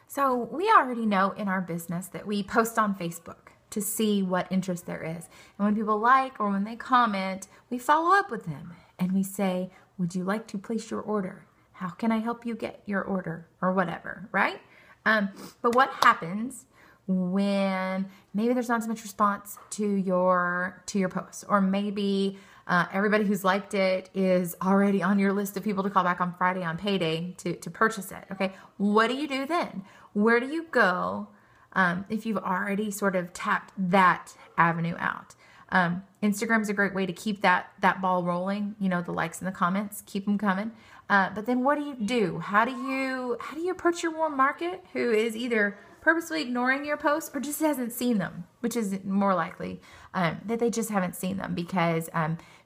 So we already know in our business that we post on Facebook to see what interest there is. And when people like or when they comment, we follow up with them and we say, would you like to place your order? How can I help you get your order? Or whatever, right? But what happens when maybe there's not as much response to your posts, or maybe everybody who's liked it is already on your list of people to call back on Friday on payday to purchase it? Okay, what do you do then? Where do you go if you've already sort of tapped that avenue out? Instagram's a great way to keep that ball rolling. You know, the likes and the comments, keep them coming. But then what do you do? How do you approach your warm market who is either purposely ignoring your posts or just hasn't seen them, which is more likely that they just haven't seen them because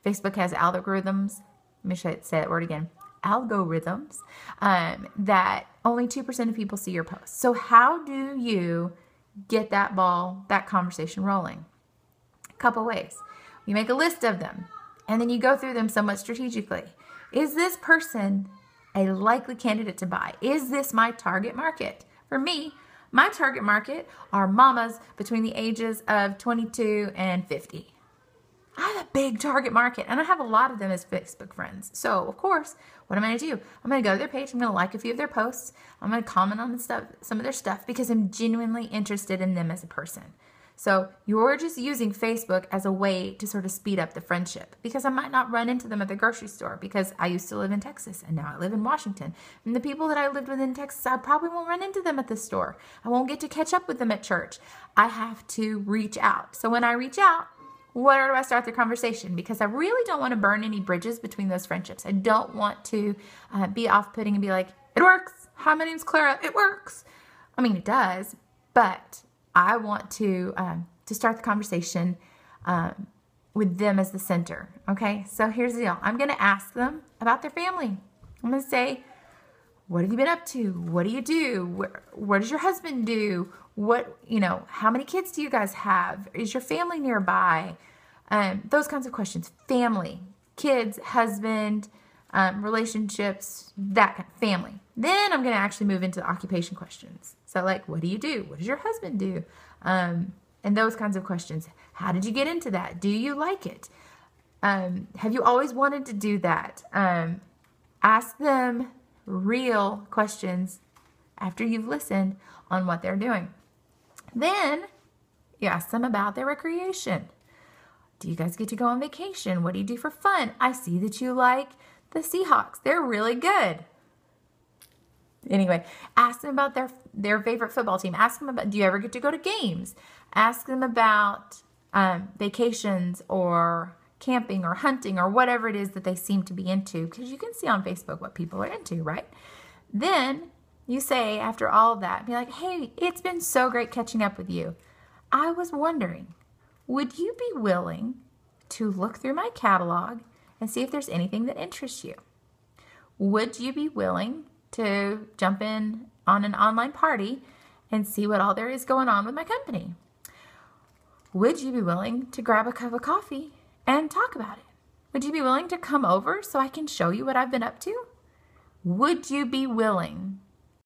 Facebook has algorithms. Let me say that word again. Algorithms that only 2% of people see your posts. So how do you get that conversation rolling? A couple ways. You make a list of them and then you go through them somewhat strategically. Is this person a likely candidate to buy? Is this my target market? For me, my target market are mamas between the ages of 22 and 50. I have a big target market, and I have a lot of them as Facebook friends. So, of course, what am I going to do? I'm going to go to their page. I'm going to like a few of their posts. I'm going to comment on some of their stuff because I'm genuinely interested in them as a person. So you're just using Facebook as a way to sort of speed up the friendship because I might not run into them at the grocery store because I used to live in Texas and now I live in Washington. And the people that I lived with in Texas, I probably won't run into them at the store. I won't get to catch up with them at church. I have to reach out. So when I reach out, where do I start the conversation? Because I really don't want to burn any bridges between those friendships. I don't want to be off-putting and be like, it works. Hi, my name's Clara. It works. I mean, it does, but I want to start the conversation with them as the center. Okay, so here's the deal. I'm going to ask them about their family. I'm going to say, what have you been up to? What do you do? What does your husband do? How many kids do you guys have? Is your family nearby? Those kinds of questions. Family, kids, husband, relationships, that kind of family. Then I'm going to actually move into the occupation questions. So like, what do you do? What does your husband do? And those kinds of questions. How did you get into that? Do you like it? Have you always wanted to do that? Ask them real questions after you've listened on what they're doing. Then you ask them about their recreation. Do you guys get to go on vacation? What do you do for fun? I see that you like the Seahawks. They're really good. Anyway, ask them about their favorite football team. Ask them about, do you ever get to go to games? Ask them about vacations or camping or hunting or whatever it is that they seem to be into, because you can see on Facebook what people are into, right? Then you say, after all of that, be like, hey, it's been so great catching up with you. I was wondering, would you be willing to look through my catalog and see if there's anything that interests you? Would you be willing to jump in on an online party and see what all there is going on with my company? Would you be willing to grab a cup of coffee and talk about it? Would you be willing to come over so I can show you what I've been up to? Would you be willing